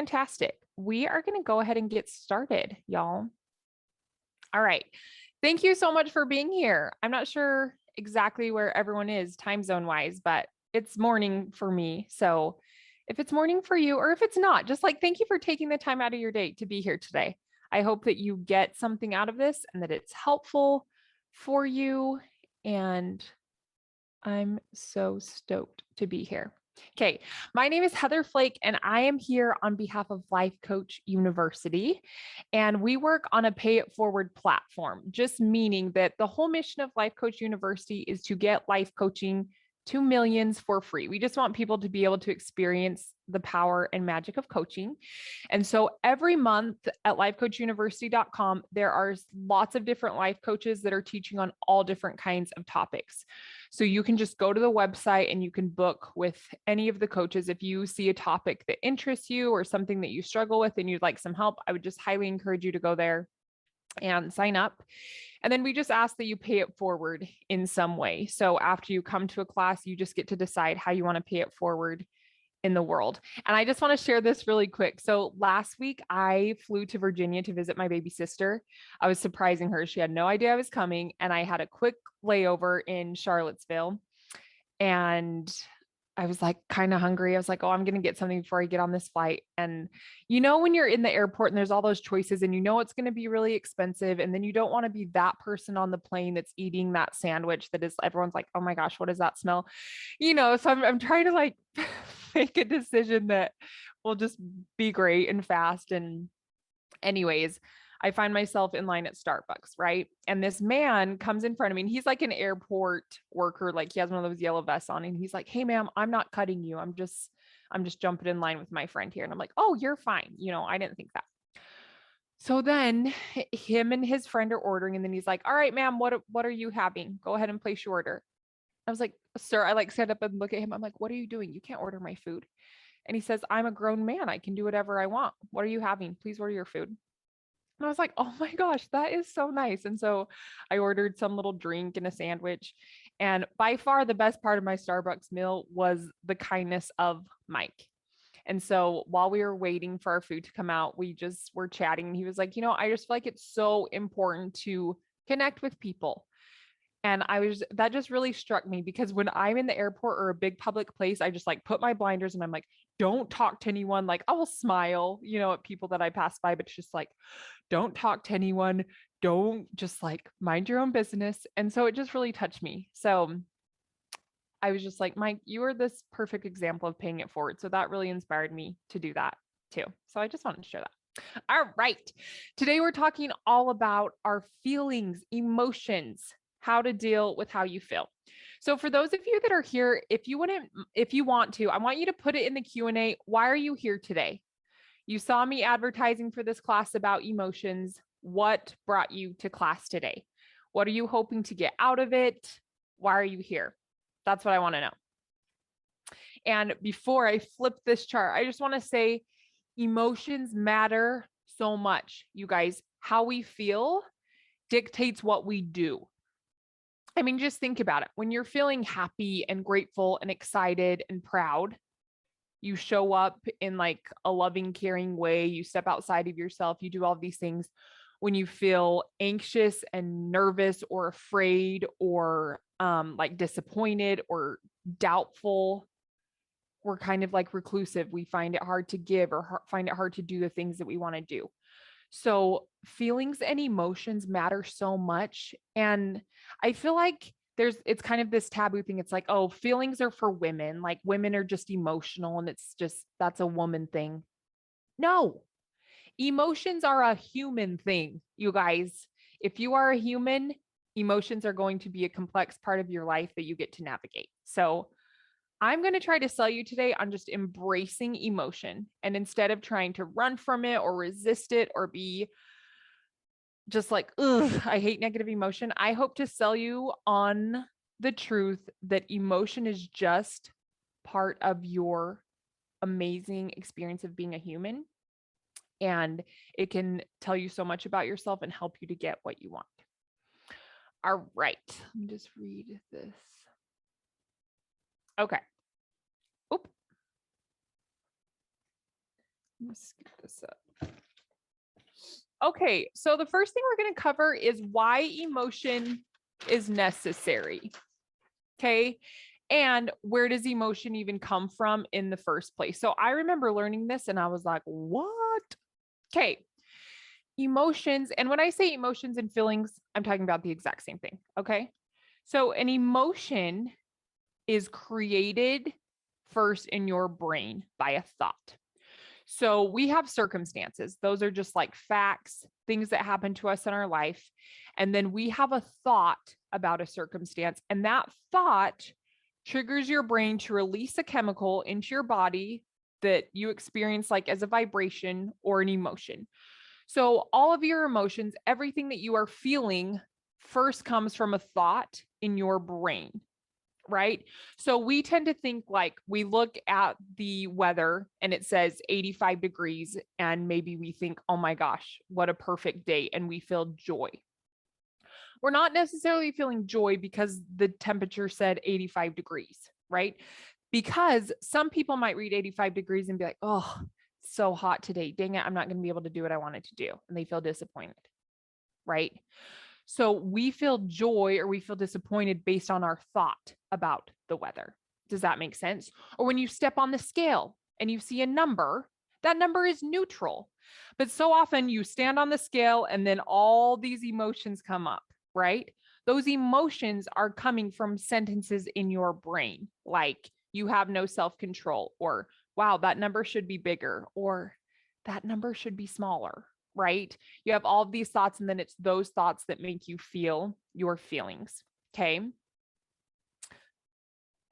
Fantastic. We are going to go ahead and get started, y'all. All right. Thank you so much for being here. I'm not sure exactly where everyone is time zone wise, but it's morning for me. So if it's morning for you, or if it's not, just like thank you for taking the time out of your day to be here today. I hope that you get something out of this and that it's helpful for you. And I'm so stoked to be here. Okay, my name is Heather Flake, and I am here on behalf of Life Coach University. And we work on a pay it forward platform, just meaning that the whole mission of Life Coach University is to get life coaching to millions for free. We just want people to be able to experience the power and magic of coaching. And so every month at lifecoachuniversity.com, there are lots of different life coaches that are teaching on all different kinds of topics. So you can just go to the website and you can book with any of the coaches. If you see a topic that interests you or something that you struggle with and you'd like some help, I would just highly encourage you to go there and sign up. And then we just ask that you pay it forward in some way. So after you come to a class, you just get to decide how you want to pay it forward in the world. And I just want to share this really quick. So last week I flew to Virginia to visit my baby sister. I was surprising her. She had no idea I was coming. And I had a quick layover in Charlottesville. And I was like kind of hungry. I was like, oh, I'm going to get something before I get on this flight. And you know, when you're in the airport and there's all those choices and you know it's going to be really expensive, and then you don't want to be that person on the plane that's eating that sandwich that is, everyone's like, oh my gosh, what does that smell? You know, so I'm trying to like make a decision that will just be great and fast. And anyways, I find myself in line at Starbucks, right? And this man comes in front of me, and he's like an airport worker, like he has one of those yellow vests on, and he's like, "Hey, ma'am, I'm not cutting you. I'm just jumping in line with my friend here." And I'm like, "Oh, you're fine." You know, I didn't think that. So then him and his friend are ordering, and then he's like, "All right, ma'am, what are you having? Go ahead and place your order." I was like, "Sir," I like stand up and look at him. I'm like, "What are you doing? You can't order my food." And he says, "I'm a grown man. I can do whatever I want. What are you having? Please order your food." And I was like, oh my gosh, that is so nice. And so I ordered some little drink and a sandwich. And by far the best part of my Starbucks meal was the kindness of Mike. And so while we were waiting for our food to come out, we just were chatting. And he was like, I just feel like it's so important to connect with people. And that just really struck me, because when I'm in the airport or a big public place, I just like put my blinders and I'm like, don't talk to anyone. Like I will smile, at people that I pass by, but it's just like, don't talk to anyone. Don't, just like mind your own business. And so it just really touched me. So I was just like, Mike, you are this perfect example of paying it forward. So that really inspired me to do that too. So I just wanted to share that. All right. Today we're talking all about our feelings, emotions, how to deal with how you feel. So for those of you that are here, if you want to, I want you to put it in the Q&A. Why are you here today? You saw me advertising for this class about emotions. What brought you to class today? What are you hoping to get out of it? Why are you here? That's what I want to know. And before I flip this chart, I just want to say emotions matter so much, you guys. How we feel dictates what we do. I mean, just think about it. When you're feeling happy and grateful and excited and proud, you show up in like a loving, caring way. You step outside of yourself. You do all these things. When you feel anxious and nervous or afraid or like disappointed or doubtful, we're kind of like reclusive. We find it hard to give or find it hard to do the things that we want to do. So feelings and emotions matter so much. And I feel like it's kind of this taboo thing. It's like, oh, feelings are for women. Like women are just emotional and that's a woman thing. No, emotions are a human thing, you guys. If you are a human, emotions are going to be a complex part of your life that you get to navigate. So I'm going to try to sell you today on just embracing emotion. And instead of trying to run from it or resist it or be just like, ugh, I hate negative emotion, I hope to sell you on the truth that emotion is just part of your amazing experience of being a human. And it can tell you so much about yourself and help you to get what you want. All right. Let me just read this. Okay. Oop. Let's skip this up. Okay, so the first thing we're going to cover is why emotion is necessary. Okay, and where does emotion even come from in the first place? So I remember learning this and I was like, what? Okay, emotions. And when I say emotions and feelings, I'm talking about the exact same thing. Okay, so an emotion is created first in your brain by a thought. So we have circumstances. Those are just like facts, things that happen to us in our life. And then we have a thought about a circumstance, and that thought triggers your brain to release a chemical into your body that you experience like as a vibration or an emotion. So all of your emotions, everything that you are feeling first comes from a thought in your brain. Right? So we tend to think like we look at the weather and it says 85 degrees, and maybe we think, oh my gosh, what a perfect day, and we feel joy. We're not necessarily feeling joy because the temperature said 85 degrees, right? Because some people might read 85 degrees and be like, oh, so hot today. Dang it, I'm not going to be able to do what I wanted to do. And they feel disappointed, right? So we feel joy or we feel disappointed based on our thought about the weather. Does that make sense? Or when you step on the scale and you see a number, that number is neutral. But so often you stand on the scale and then all these emotions come up, right? Those emotions are coming from sentences in your brain, like you have no self-control, or wow, that number should be bigger, or that number should be smaller, right? You have all of these thoughts, and then it's those thoughts that make you feel your feelings. Okay.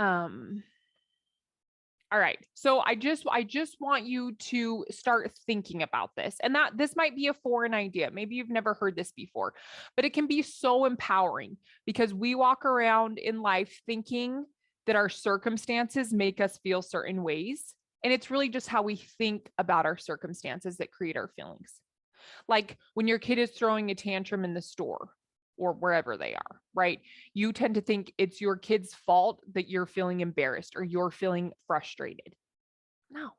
All right. So I just want you to start thinking about this. And that this might be a foreign idea. Maybe you've never heard this before, but it can be so empowering because we walk around in life thinking that our circumstances make us feel certain ways. And it's really just how we think about our circumstances that create our feelings. Like when your kid is throwing a tantrum in the store or wherever they are, right? You tend to think it's your kid's fault that you're feeling embarrassed or you're feeling frustrated. No,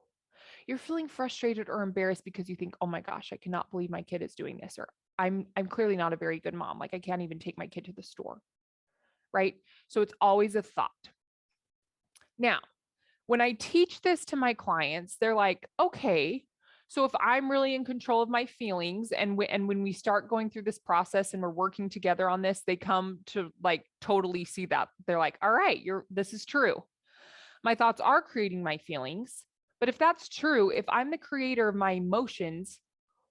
you're feeling frustrated or embarrassed because you think, oh my gosh, I cannot believe my kid is doing this, or I'm clearly not a very good mom. Like I can't even take my kid to the store, right? So it's always a thought. Now, when I teach this to my clients, they're like, okay, so if I'm really in control of my feelings and when we start going through this process and we're working together on this, they come to like totally see that. They're like, all right, this is true. My thoughts are creating my feelings. But if that's true, if I'm the creator of my emotions,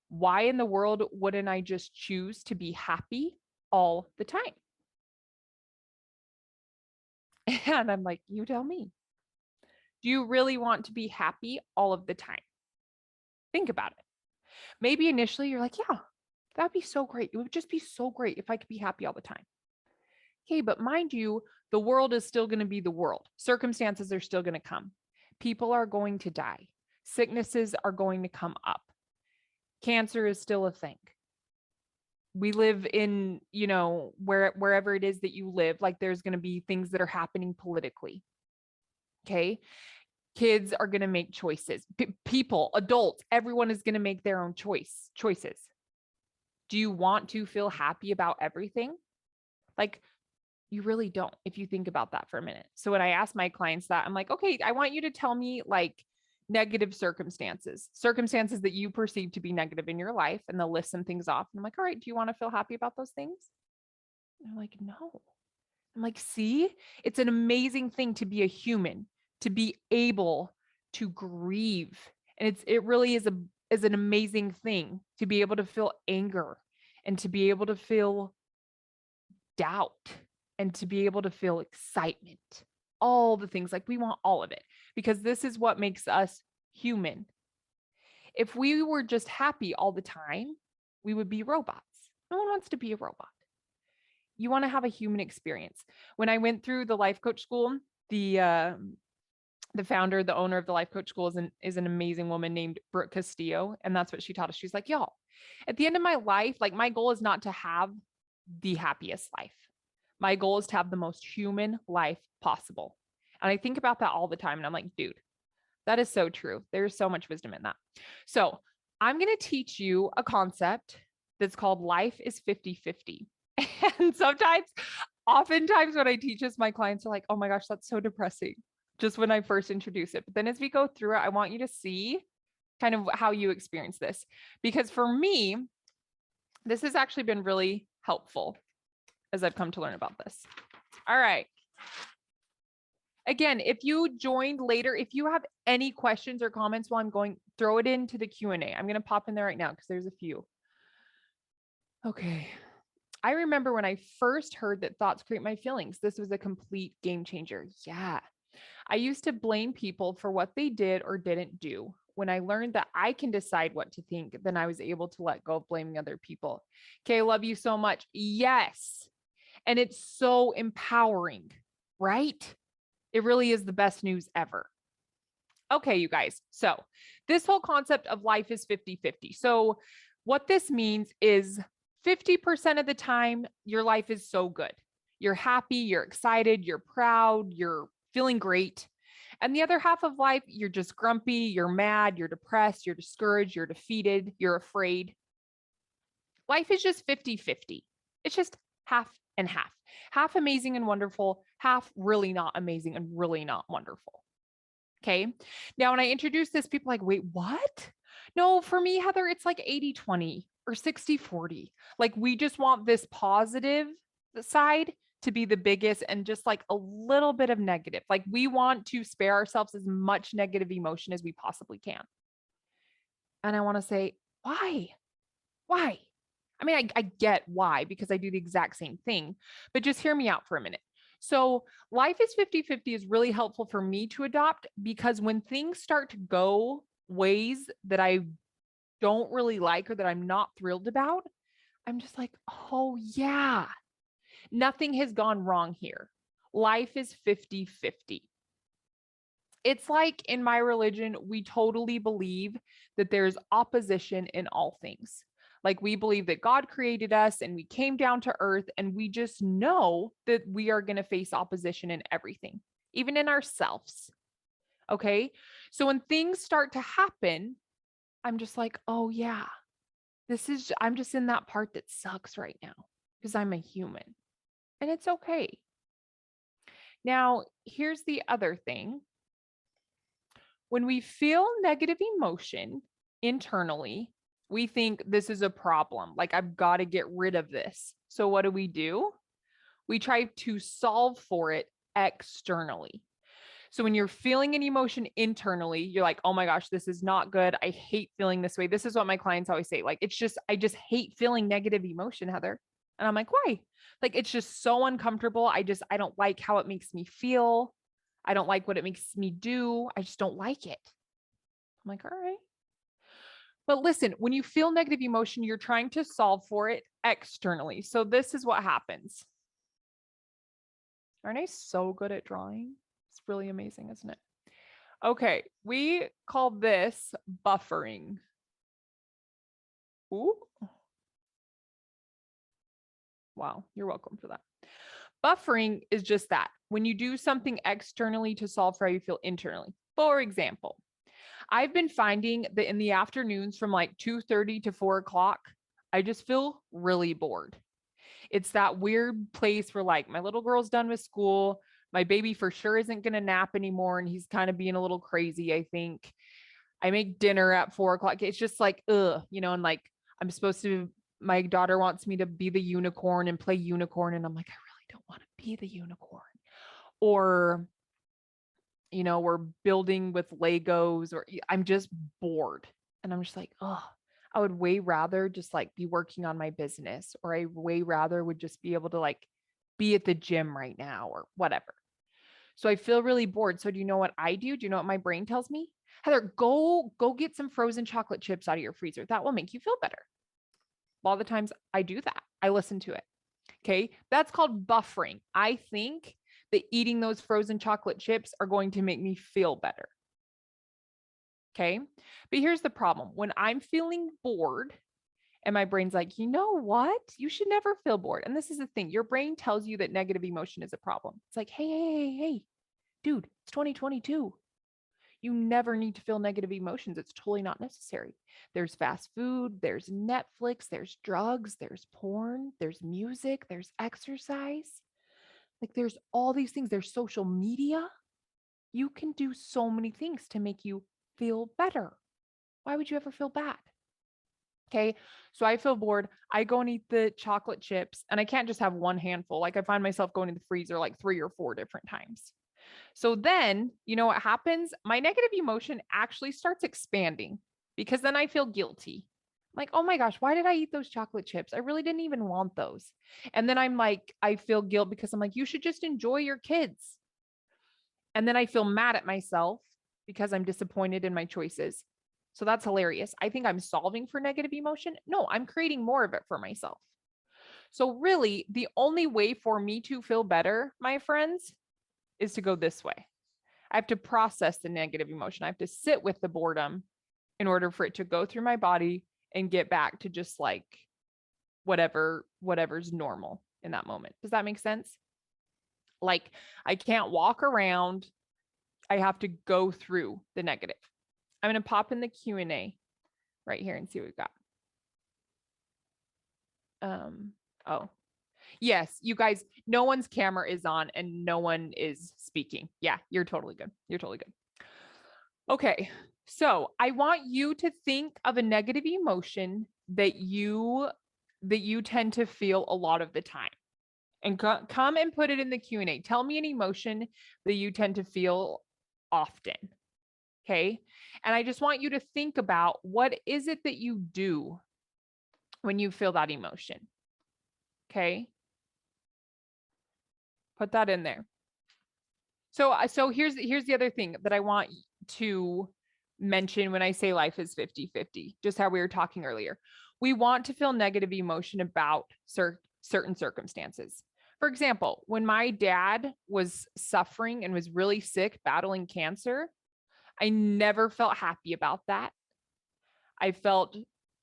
why in the world wouldn't I just choose to be happy all the time? And I'm like, you tell me. Do you really want to be happy all of the time? Think about it. Maybe initially you're like, yeah, that'd be so great. It would just be so great if I could be happy all the time. Okay, but mind you, the world is still going to be the world. Circumstances are still going to come. People are going to die. Sicknesses are going to come up. Cancer is still a thing. We live in, wherever it is that you live, like there's going to be things that are happening politically. Okay. Kids are going to make choices. People, adults, everyone is going to make their own choices. Do you want to feel happy about everything? Like, you really don't, if you think about that for a minute. So when I ask my clients that, I'm like, okay, I want you to tell me like negative circumstances that you perceive to be negative in your life. And they'll list some things off. And I'm like, all right, do you want to feel happy about those things? And they're like, no. I'm like, see, it's an amazing thing to be a human, to be able to grieve. And it really is an amazing thing to be able to feel anger and to be able to feel doubt and to be able to feel excitement, all the things. Like we want all of it because this is what makes us human. If we were just happy all the time, we would be robots. No one wants to be a robot. You want to have a human experience. When I went through the life coach school, the founder, the owner of the life coach school is an amazing woman named Brooke Castillo. And that's what she taught us. She's like, y'all, at the end of my life, like my goal is not to have the happiest life. My goal is to have the most human life possible. And I think about that all the time. And I'm like, dude, That is so true. There's so much wisdom in that. So I'm going to teach you a concept that's called life is 50-50. And oftentimes when I teach this, my clients are like, oh my gosh, that's so depressing. Just when I first introduce it. But then as we go through it, I want you to see kind of how you experience this. Because for me, this has actually been really helpful as I've come to learn about this. All right. Again, if you joined later, if you have any questions or comments while I'm going, throw it into the Q&A. I'm going to pop in there right now because there's a few. Okay. I remember when I first heard that thoughts create my feelings. This was a complete game changer. Yeah. I used to blame people for what they did or didn't do. When I learned that I can decide what to think, then I was able to let go of blaming other people. Okay, I love you so much. Yes. And it's so empowering, right? It really is the best news ever. Okay, you guys. So this whole concept of life is 50-50. So what this means is 50% of the time, your life is so good. You're happy, you're excited, you're proud, you're feeling great. And the other half of life, you're just grumpy, you're mad, you're depressed, you're discouraged, you're defeated, you're afraid. Life is just 50-50. It's just half and half. Half amazing and wonderful, half really not amazing and really not wonderful. Okay. Now, when I introduce this, people are like, wait, what? No, for me, Heather, it's like 80-20 or 60-40. Like we just want this positive side to be the biggest and just like a little bit of negative. Like we want to spare ourselves as much negative emotion as we possibly can. And I want to say, why? Why? I mean, I get why, because I do the exact same thing, but just hear me out for a minute. So life is 50-50 is really helpful for me to adopt because when things start to go ways that I don't really like or that I'm not thrilled about, I'm just like, oh yeah, nothing has gone wrong here. Life is 50-50. It's like in my religion, we totally believe that there's opposition in all things. Like we believe that God created us and we came down to earth and we just know that we are going to face opposition in everything, even in ourselves. Okay. So when things start to happen, I'm just like, oh yeah, I'm just in that part that sucks right now because I'm a human and it's okay. Now, here's the other thing. When we feel negative emotion internally, we think this is a problem. Like I've got to get rid of this. So what do? We try to solve for it externally. So when you're feeling an emotion internally, you're like, oh my gosh, this is not good. I hate feeling this way. This is what my clients always say. Like, I just hate feeling negative emotion, Heather. And I'm like, why? Like, it's just so uncomfortable. I don't like how it makes me feel. I don't like what it makes me do. I just don't like it. I'm like, all right. But listen, when you feel negative emotion, you're trying to solve for it externally. So this is what happens. Aren't I so good at drawing? It's really amazing, isn't it? Okay, we call this buffering. Ooh. Wow, you're welcome for that. Buffering is just that. When you do something externally to solve for how you feel internally. For example, I've been finding that in the afternoons from like 2:30 to 4 o'clock, I just feel really bored. It's that weird place where like my little girl's done with school. My baby for sure isn't going to nap anymore. And he's kind of being a little crazy, I think. I make dinner at 4 o'clock. It's just like, and like my daughter wants me to be the unicorn and play unicorn. And I'm like, I really don't want to be the unicorn. Or, we're building with Legos or I'm just bored. And I'm just like, I would way rather just like be working on my business, or I way rather would just be able to like be at the gym right now or whatever. So I feel really bored. So do you know what I do? Do you know what my brain tells me? Heather, go get some frozen chocolate chips out of your freezer. That will make you feel better. A lot of the times I do that. I listen to it. Okay. That's called buffering. I think that eating those frozen chocolate chips are going to make me feel better. Okay. But here's the problem. When I'm feeling bored and my brain's like, you know what? You should never feel bored. And this is the thing. Your brain tells you that negative emotion is a problem. It's like, hey, dude, it's 2022. You never need to feel negative emotions. It's totally not necessary. There's fast food, there's Netflix, there's drugs, there's porn, there's music, there's exercise. Like there's all these things. There's social media. You can do so many things to make you feel better. Why would you ever feel bad? Okay. So I feel bored. I go and eat the chocolate chips, and I can't just have one handful. Like I find myself going to the freezer like 3 or 4 different times. So then, you know what happens? My negative emotion actually starts expanding because then I feel guilty. Like, oh my gosh, why did I eat those chocolate chips? I really didn't even want those. And then I'm like, I feel guilt because I'm like, you should just enjoy your kids. And then I feel mad at myself because I'm disappointed in my choices. So that's hilarious. I think I'm solving for negative emotion. No, I'm creating more of it for myself. So really, the only way for me to feel better, my friends, is to go this way. I have to process the negative emotion. I have to sit with the boredom in order for it to go through my body and get back to just like whatever's normal in that moment. Does that make sense? Like I can't walk around. I have to go through the negative. I'm going to pop in the Q&A right here and see what we've got. Oh, yes, you guys, no one's camera is on and no one is speaking. Yeah, you're totally good. You're totally good. Okay, so I want you to think of a negative emotion that you tend to feel a lot of the time, and come and put it in the Q&A. Tell me an emotion that you tend to feel often. Okay, and I just want you to think about what is it that you do when you feel that emotion. Okay, put that in there. So here's the other thing that I want to mention when I say life is 50-50, just how we were talking earlier. We want to feel negative emotion about certain circumstances. For example, when my dad was suffering and was really sick, battling cancer, I never felt happy about that. I felt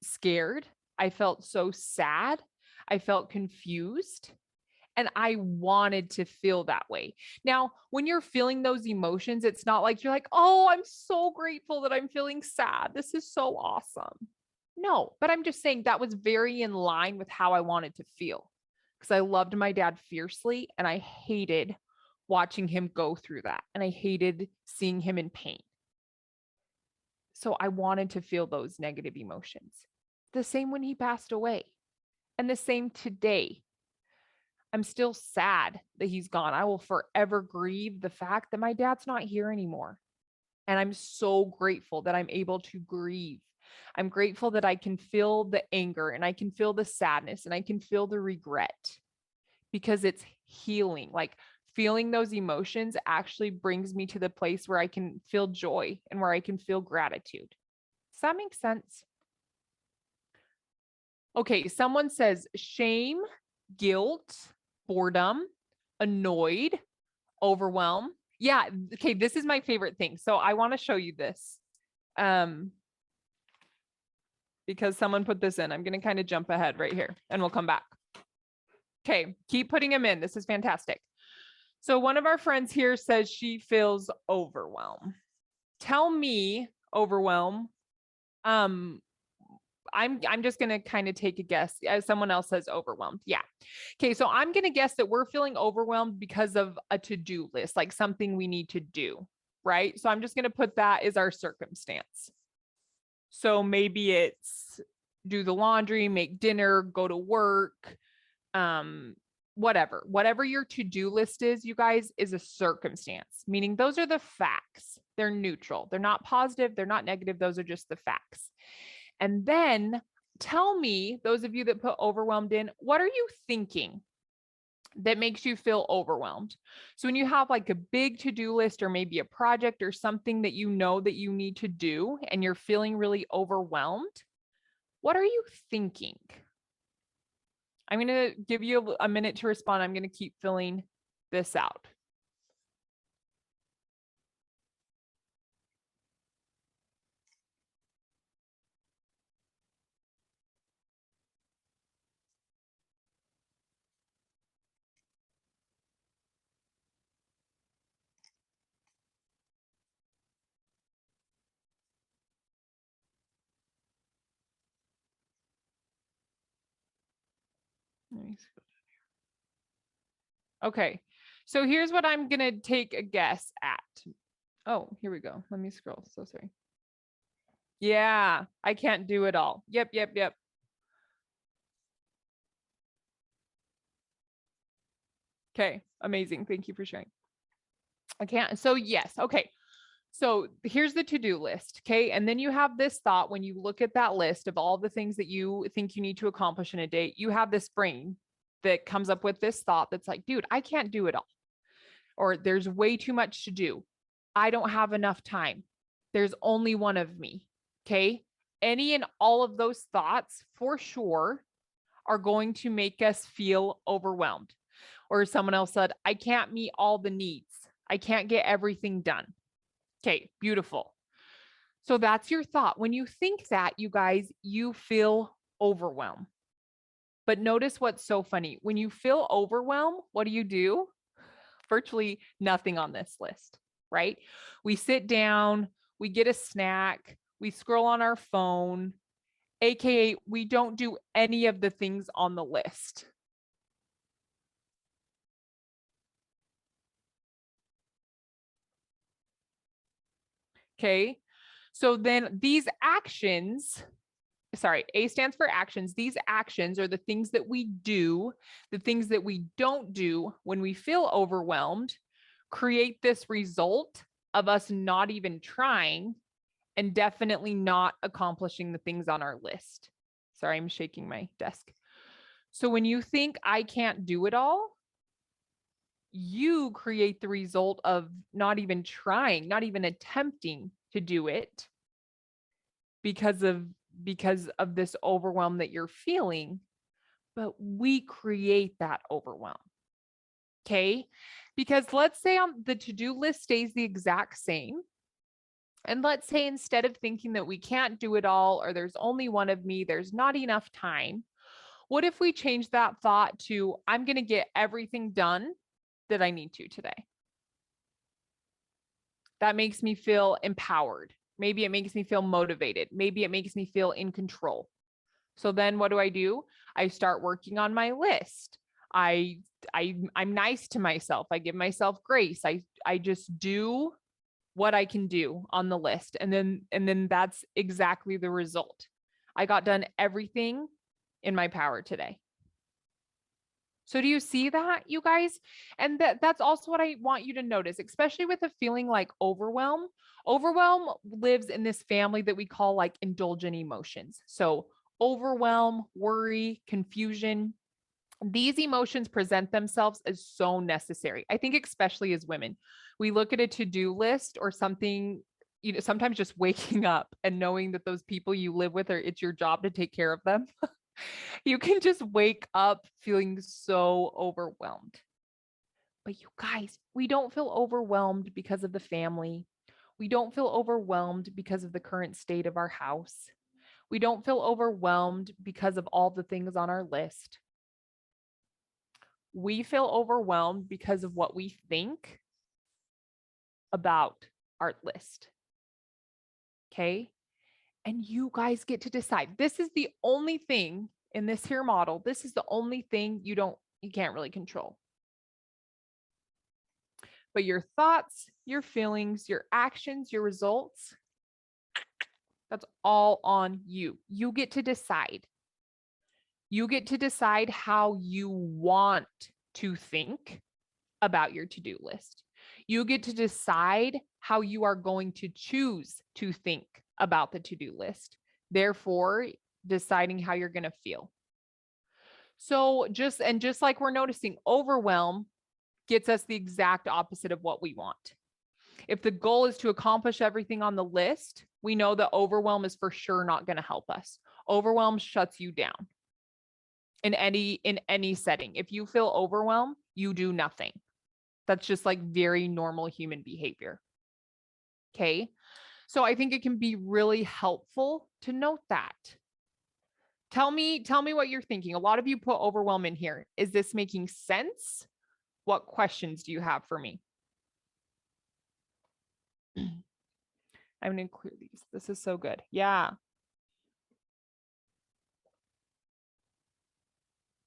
scared. I felt so sad. I felt confused. And I wanted to feel that way. Now, when you're feeling those emotions, it's not like you're like, oh, I'm so grateful that I'm feeling sad. This is so awesome. No, but I'm just saying that was very in line with how I wanted to feel because I loved my dad fiercely and I hated watching him go through that. And I hated seeing him in pain. So I wanted to feel those negative emotions. The same when he passed away, and the same today. I'm still sad that he's gone. I will forever grieve the fact that my dad's not here anymore. And I'm so grateful that I'm able to grieve. I'm grateful that I can feel the anger and I can feel the sadness and I can feel the regret because it's healing. Like feeling those emotions actually brings me to the place where I can feel joy and where I can feel gratitude. Does that make sense? Okay, someone says shame, guilt, boredom, annoyed, overwhelm. Yeah, okay, this is my favorite thing. So I want to show you this. Because someone put this in. I'm going to kind of jump ahead right here and we'll come back. Okay, keep putting them in. This is fantastic. So one of our friends here says she feels overwhelmed. Tell me, overwhelm. I'm just going to kind of take a guess as someone else says overwhelmed. Yeah. Okay. So I'm going to guess that we're feeling overwhelmed because of a to-do list, like something we need to do. Right. So I'm just going to put that as our circumstance. So maybe it's do the laundry, make dinner, go to work, whatever your to-do list is, you guys, is a circumstance, meaning those are the facts. They're neutral. They're not positive. They're not negative. Those are just the facts. And then tell me, those of you that put overwhelmed in, what are you thinking that makes you feel overwhelmed? So when you have like a big to-do list or maybe a project or something that you know that you need to do and you're feeling really overwhelmed, what are you thinking? I'm going to give you a minute to respond. I'm going to keep filling this out. Okay, so here's what I'm going to take a guess at. Oh, here we go. Let me scroll. So sorry. Yeah, I can't do it all. Yep. Okay, amazing. Thank you for sharing. I can't. So yes. Okay. So here's the to-do list. Okay. And then you have this thought when you look at that list of all the things that you think you need to accomplish in a day, you have this brain that comes up with this thought that's like, dude, I can't do it all. Or there's way too much to do. I don't have enough time. There's only one of me. Okay. Any and all of those thoughts for sure are going to make us feel overwhelmed. Or someone else said, I can't meet all the needs. I can't get everything done. Okay, beautiful. So that's your thought. When you think that, you guys, you feel overwhelmed. But notice what's so funny. When you feel overwhelmed, what do? Virtually nothing on this list, right? We sit down, we get a snack, we scroll on our phone, AKA, we don't do any of the things on the list. Okay. So then these actions, A stands for actions. These actions are the things that we do, the things that we don't do when we feel overwhelmed, create this result of us not even trying and definitely not accomplishing the things on our list. Sorry, I'm shaking my desk. So when you think I can't do it all, you create the result of not even trying, not even attempting to do it because of this overwhelm that you're feeling, but we create that overwhelm. Okay? Because let's say on the to-do list stays the exact same. And let's say instead of thinking that we can't do it all or there's only one of me, there's not enough time. What if we change that thought to I'm going to get everything done that I need to today? That makes me feel empowered. Maybe it makes me feel motivated. Maybe it makes me feel in control. So then what do? I start working on my list. I'm nice to myself. I give myself grace. I just do what I can do on the list. And then that's exactly the result. I got done everything in my power today. So do you see that, you guys? And that's also what I want you to notice, especially with a feeling like overwhelm. Overwhelm lives in this family that we call like indulgent emotions. So overwhelm, worry, confusion, these emotions present themselves as so necessary. I think especially as women, we look at a to-do list or something, sometimes just waking up and knowing that those people you live with it's your job to take care of them. You can just wake up feeling so overwhelmed. But you guys, we don't feel overwhelmed because of the family. We don't feel overwhelmed because of the current state of our house. We don't feel overwhelmed because of all the things on our list. We feel overwhelmed because of what we think about our list. Okay. And you guys get to decide. This is the only thing in this here model. This is the only thing you can't really control. But your thoughts, your feelings, your actions, your results, that's all on you. You get to decide. You get to decide how you want to think about your to-do list. You get to decide how you are going to choose to think about the to-do list. Therefore, deciding how you're going to feel. So just like we're noticing, overwhelm gets us the exact opposite of what we want. If the goal is to accomplish everything on the list, we know that overwhelm is for sure not going to help us. Overwhelm shuts you down in any setting. If you feel overwhelmed, you do nothing. That's just like very normal human behavior. Okay. So I think it can be really helpful to note that. Tell me what you're thinking. A lot of you put overwhelm in here. Is this making sense? What questions do you have for me? I'm going to clear these. This is so good. Yeah.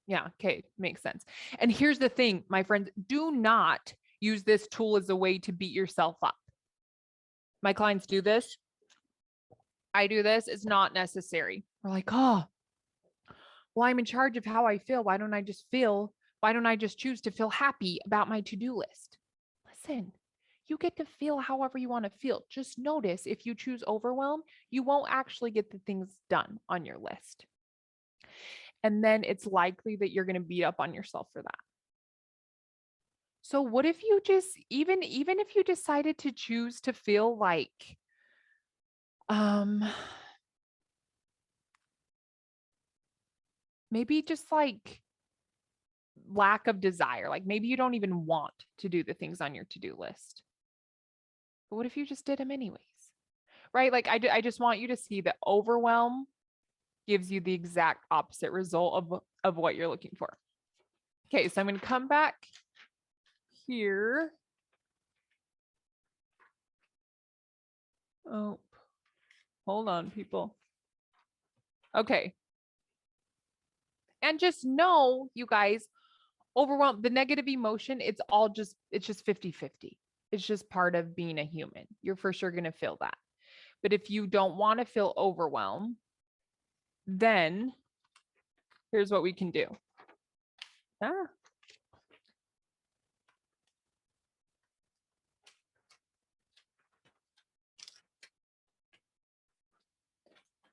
Yeah. Okay. Makes sense. And here's the thing, my friends, do not use this tool as a way to beat yourself up. My clients do this. I do this. It's not necessary. We're like, oh, well, I'm in charge of how I feel. Why don't I just choose to feel happy about my to-do list? Listen, you get to feel however you want to feel. Just notice if you choose overwhelm, you won't actually get the things done on your list. And then it's likely that you're going to beat up on yourself for that. So what if you just, even if you decided to choose to feel like, maybe just like lack of desire, like maybe you don't even want to do the things on your to-do list. But what if you just did them anyways? Right? Like I just want you to see that overwhelm gives you the exact opposite result of what you're looking for. Okay, so I'm going to come back here. Oh, hold on, people. Okay. And just know, you guys, overwhelm, the negative emotion, it's just 50-50. It's just part of being a human. You're for sure going to feel that. But if you don't want to feel overwhelmed, then here's what we can do.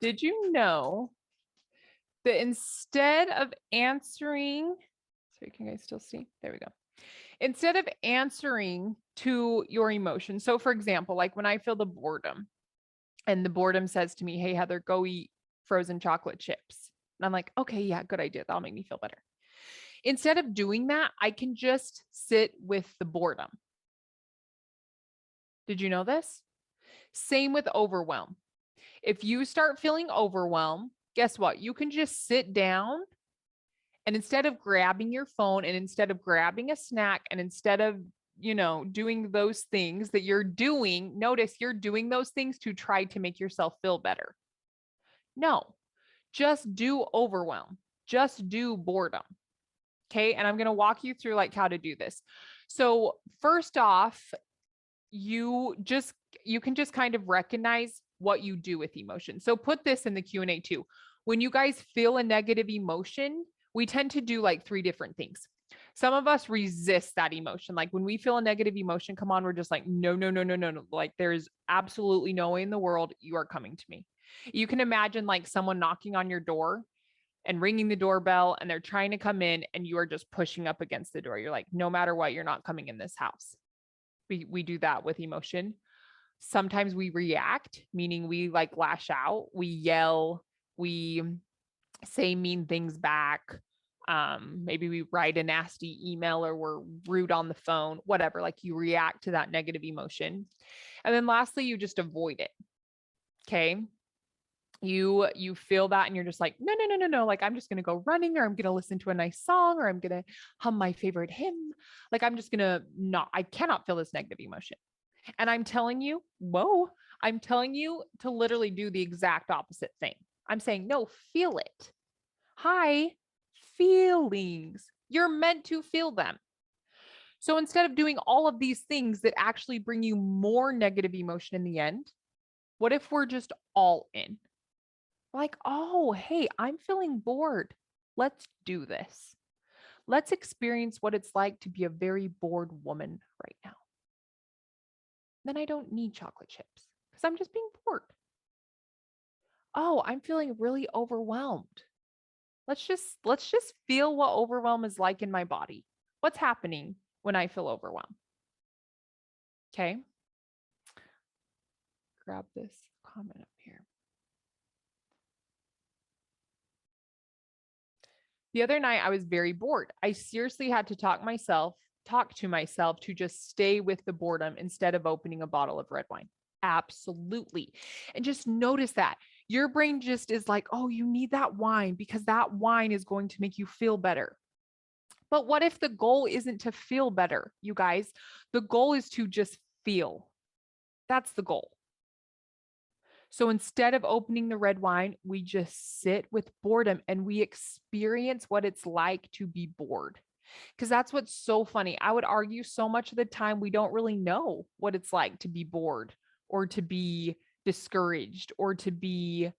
Did you know that instead of answering, sorry, can you guys still see? There we go. Instead of answering to your emotion. So for example, like when I feel the boredom and the boredom says to me, hey, Heather, go eat frozen chocolate chips. And I'm like, okay, yeah, good idea. That'll make me feel better. Instead of doing that, I can just sit with the boredom. Did you know this? Same with overwhelm. If you start feeling overwhelmed, guess what? You can just sit down and instead of grabbing your phone and instead of grabbing a snack and instead of, doing those things that you're doing, notice you're doing those things to try to make yourself feel better. No, just do overwhelm. Just do boredom. Okay. And I'm going to walk you through like how to do this. So first off, you can just kind of recognize what you do with emotion. So put this in the Q&A too. When you guys feel a negative emotion, we tend to do like 3 different things. Some of us resist that emotion. Like when we feel a negative emotion come on, we're just like, no, no, no, no, no, no. Like there's absolutely no way in the world you are coming to me. You can imagine like someone knocking on your door and ringing the doorbell and they're trying to come in and you are just pushing up against the door. You're like, no matter what, you're not coming in this house. We do that with emotion. Sometimes we react, meaning we like lash out, we yell, we say mean things back. Maybe we write a nasty email or we're rude on the phone, whatever, like you react to that negative emotion. And then lastly, you just avoid it. Okay. You feel that and you're just like, no, no, no, no, no. Like, I'm just going to go running or I'm going to listen to a nice song or I'm going to hum my favorite hymn. Like, I'm just going to I cannot feel this negative emotion. And I'm telling you to literally do the exact opposite thing. I'm saying, no, feel it. Hi, feelings. You're meant to feel them. So instead of doing all of these things that actually bring you more negative emotion in the end, what if we're just all in? Like, oh, hey, I'm feeling bored. Let's do this. Let's experience what it's like to be a very bored woman right now. Then I don't need chocolate chips because I'm just being bored. Oh, I'm feeling really overwhelmed. Let's just feel what overwhelm is like in my body. What's happening when I feel overwhelmed? Okay. Grab this comment up here. The other night I was very bored. I seriously had to talk to myself to just stay with the boredom instead of opening a bottle of red wine. Absolutely. And just notice that your brain just is like, oh, you need that wine because that wine is going to make you feel better. But what if the goal isn't to feel better, you guys? The goal is to just feel. That's the goal. So instead of opening the red wine, we just sit with boredom and we experience what it's like to be bored. Because that's what's so funny. I would argue so much of the time we don't really know what it's like to be bored or to be discouraged or to be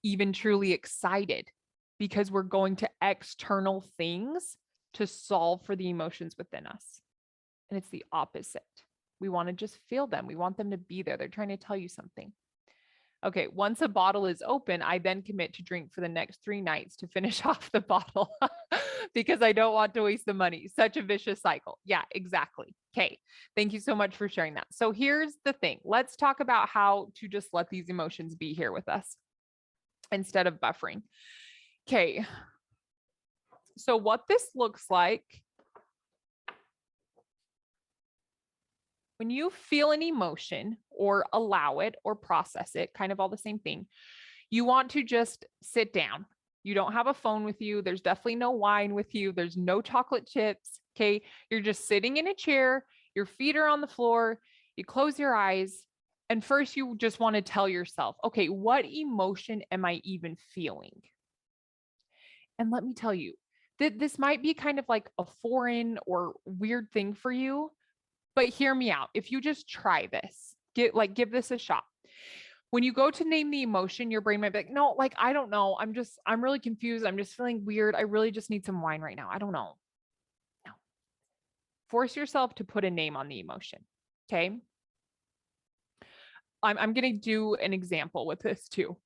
even truly excited because we're going to external things to solve for the emotions within us. And it's the opposite. We want to just feel them. We want them to be there. They're trying to tell you something. Okay, once a bottle is open, I then commit to drink for the next 3 nights to finish off the bottle because I don't want to waste the money. Such a vicious cycle. Yeah, exactly. Okay, thank you so much for sharing that. So here's the thing. Let's talk about how to just let these emotions be here with us instead of buffering. Okay, so what this looks like, when you feel an emotion or allow it or process it, kind of all the same thing, you want to just sit down. You don't have a phone with you. There's definitely no wine with you. There's no chocolate chips. Okay. You're just sitting in a chair. Your feet are on the floor. You close your eyes. And first, you just want to tell yourself, okay, what emotion am I even feeling? And let me tell you that this might be kind of like a foreign or weird thing for you, but hear me out. If you just try this, give this a shot. When you go to name the emotion, your brain might be like, no, like, I don't know. I'm really confused. I'm just feeling weird. I really just need some wine right now. I don't know. No. Force yourself to put a name on the emotion. Okay. I'm going to do an example with this too,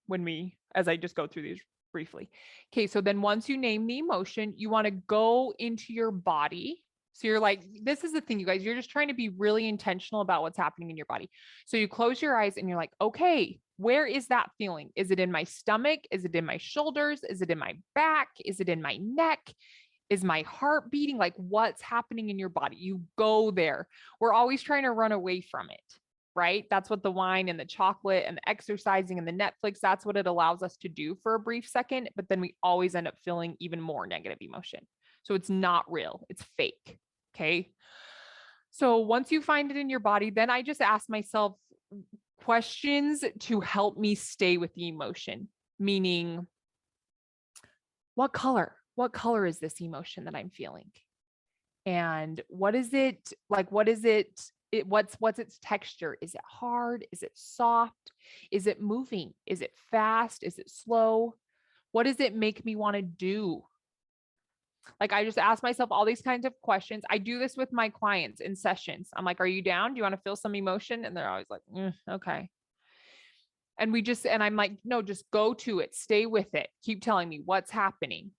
as I just go through these briefly. Okay. So then once you name the emotion, you want to go into your body. So you're like, this is the thing, you guys, you're just trying to be really intentional about what's happening in your body. So you close your eyes and you're like, okay, where is that feeling? Is it in my stomach? Is it in my shoulders? Is it in my back? Is it in my neck? Is my heart beating? Like, what's happening in your body? You go there. We're always trying to run away from it, right? That's what the wine and the chocolate and the exercising and the Netflix, that's what it allows us to do for a brief second. But then we always end up feeling even more negative emotion. So it's not real, it's fake. Okay. So once you find it in your body, then I just ask myself questions to help me stay with the emotion, meaning, what color? What color is this emotion that I'm feeling? And what is it like? What is it? What's its texture? Is it hard? Is it soft? Is it moving? Is it fast? Is it slow? What does it make me want to do? Like, I just ask myself all these kinds of questions. I do this with my clients in sessions. I'm like, are you down? Do you want to feel some emotion? And they're always like, okay. And I'm like, no, just go to it. Stay with it. Keep telling me what's happening.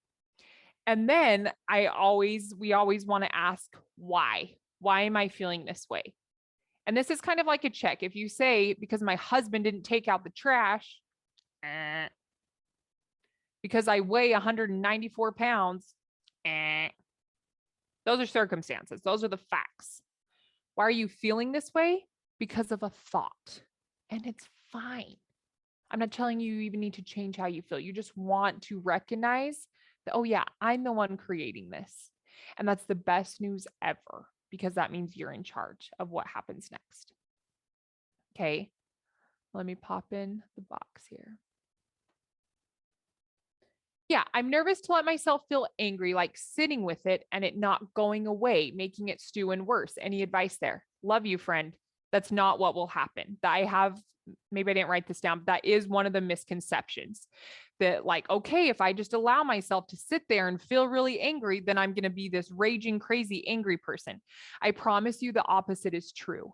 And then we always want to ask why. Why am I feeling this way? And this is kind of like a check. If you say, because my husband didn't take out the trash, because I weigh 194 pounds, those are circumstances. Those are the facts. Why are you feeling this way? Because of a thought. And it's fine. I'm not telling you even need to change how you feel. You just want to recognize that, oh yeah, I'm the one creating this. And that's the best news ever, because that means you're in charge of what happens next. Okay. Let me pop in the box here. Yeah, I'm nervous to let myself feel angry, like sitting with it and it not going away, making it stew and worse. Any advice there? Love you, friend. That's not what will happen. Maybe I didn't write this down, but that is one of the misconceptions that, like, okay, if I just allow myself to sit there and feel really angry, then I'm going to be this raging, crazy, angry person. I promise you the opposite is true.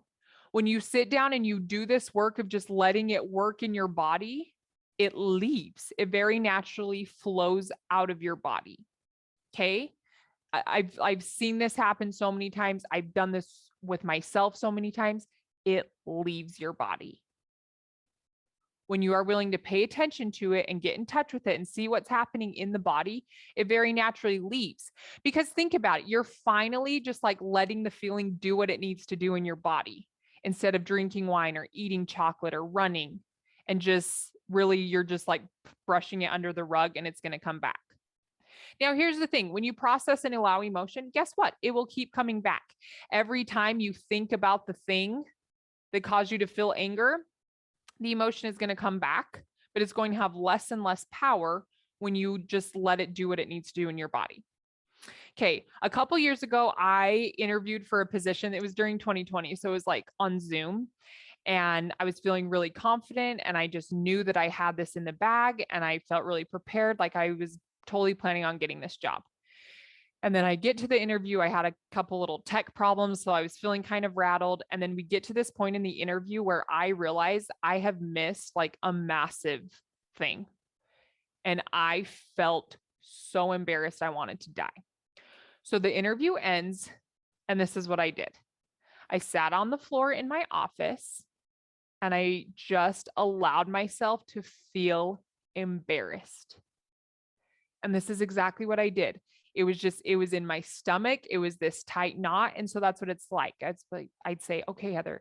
When you sit down and you do this work of just letting it work in your body, it leaves. It very naturally flows out of your body. Okay. I've seen this happen so many times. I've done this with myself so many times. It leaves your body. When you are willing to pay attention to it and get in touch with it and see what's happening in the body, it very naturally leaves. Because think about it, you're finally just like letting the feeling do what it needs to do in your body instead of drinking wine or eating chocolate or running, and just really you're just like brushing it under the rug and it's going to come back. Now, here's the thing. When you process and allow emotion, guess what? It will keep coming back. Every time you think about the thing that caused you to feel anger, the emotion is going to come back, but it's going to have less and less power when you just let it do what it needs to do in your body. Okay, a couple years ago, I interviewed for a position. It was during 2020, so it was like on Zoom. And I was feeling really confident, and I just knew that I had this in the bag, and I felt really prepared, like I was totally planning on getting this job. And then I get to the interview. I had a couple little tech problems, so I was feeling kind of rattled. And then we get to this point in the interview where I realize I have missed like a massive thing. And I felt so embarrassed. I wanted to die. So the interview ends, and this is what I did. I sat on the floor in my office, and I just allowed myself to feel embarrassed. And this is exactly what I did. It was in my stomach. It was this tight knot. And so that's what it's like. I'd say, okay, Heather,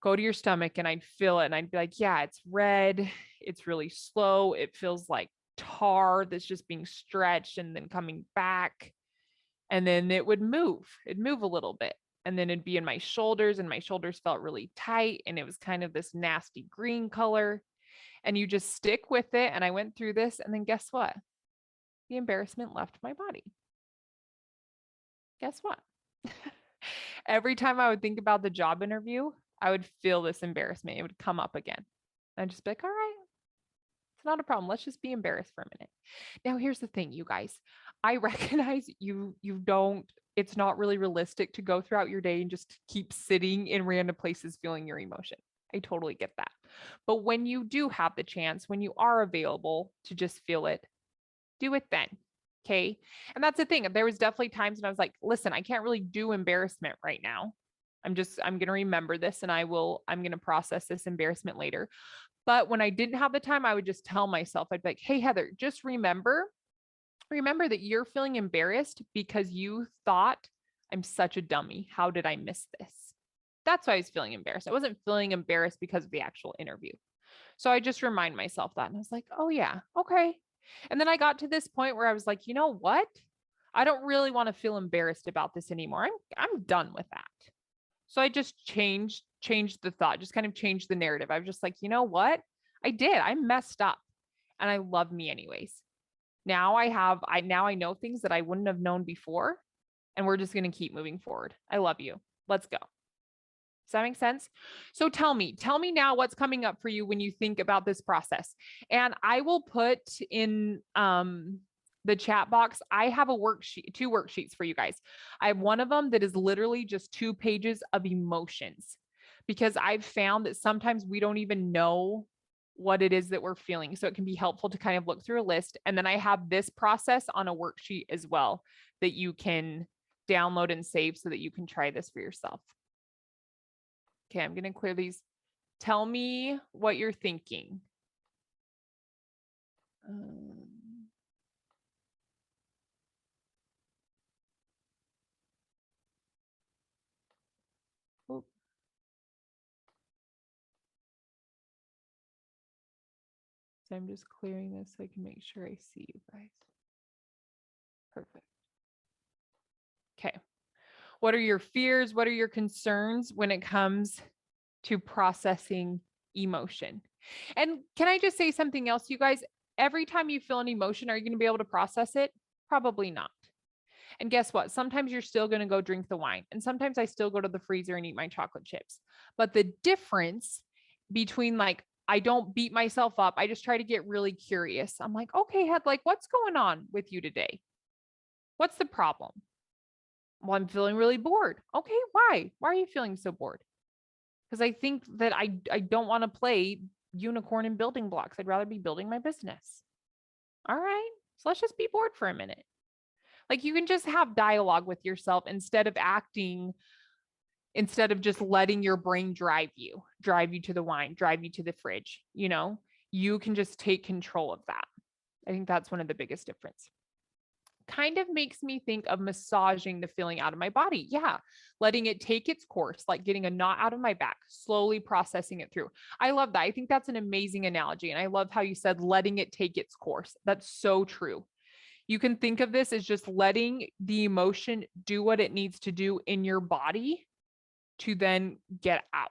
go to your stomach, and I'd feel it. And I'd be like, yeah, it's red. It's really slow. It feels like tar that's just being stretched and then coming back. And then it would move. It'd move a little bit. And then it'd be in my shoulders, and my shoulders felt really tight. And it was kind of this nasty green color. And you just stick with it. And I went through this. And then guess what? The embarrassment left my body. Guess what? Every time I would think about the job interview, I would feel this embarrassment. It would come up again. I'd just be like, all right, it's not a problem. Let's just be embarrassed for a minute. Now, here's the thing, you guys. I recognize you don't, it's not really realistic to go throughout your day and just keep sitting in random places feeling your emotion. I totally get that. But when you do have the chance, when you are available to just feel it, do it then. Okay. And that's the thing. There was definitely times when I was like, listen, I can't really do embarrassment right now. I'm going to remember this, and I'm going to process this embarrassment later. But when I didn't have the time, I would just tell myself, I'd be like, hey, Heather, just remember that you're feeling embarrassed because you thought I'm such a dummy. How did I miss this? That's why I was feeling embarrassed. I wasn't feeling embarrassed because of the actual interview. So I just remind myself that. And I was like, oh yeah, okay. And then I got to this point where I was like, you know what? I don't really want to feel embarrassed about this anymore. I'm done with that. So I just changed the thought, just kind of changed the narrative. I was just like, you know what? I messed up, and I love me anyways. Now I know things that I wouldn't have known before, and we're just going to keep moving forward. I love you. Let's go. Does that make sense? So tell me now what's coming up for you when you think about this process. And I will put in the chat box, I have a worksheet, 2 worksheets for you guys. I have one of them that is literally just 2 pages of emotions, because I've found that sometimes we don't even know what it is that we're feeling. So it can be helpful to kind of look through a list. And then I have this process on a worksheet as well that you can download and save so that you can try this for yourself. Okay, I'm going to clear these. Tell me what you're thinking. So I'm just clearing this so I can make sure I see you guys. Perfect. Okay. What are your fears? What are your concerns when it comes to processing emotion? And can I just say something else, you guys? Every time you feel an emotion, are you going to be able to process it? Probably not. And guess what? Sometimes you're still going to go drink the wine. And sometimes I still go to the freezer and eat my chocolate chips. But the difference between like, I don't beat myself up. I just try to get really curious. I'm like, okay, Head, like, what's going on with you today? What's the problem? Well, I'm feeling really bored. Okay, why? Why are you feeling so bored? Because I think that I don't want to play unicorn and building blocks. I'd rather be building my business. All right, so let's just be bored for a minute. Like, you can just have dialogue with yourself instead of just letting your brain drive you to the wine, drive you to the fridge. You can just take control of that. I think that's one of the biggest difference. Kind of makes me think of massaging the feeling out of my body. Yeah. Letting it take its course, like getting a knot out of my back, slowly processing it through. I love that. I think that's an amazing analogy. And I love how you said letting it take its course. That's so true. You can think of this as just letting the emotion do what it needs to do in your body to then get out.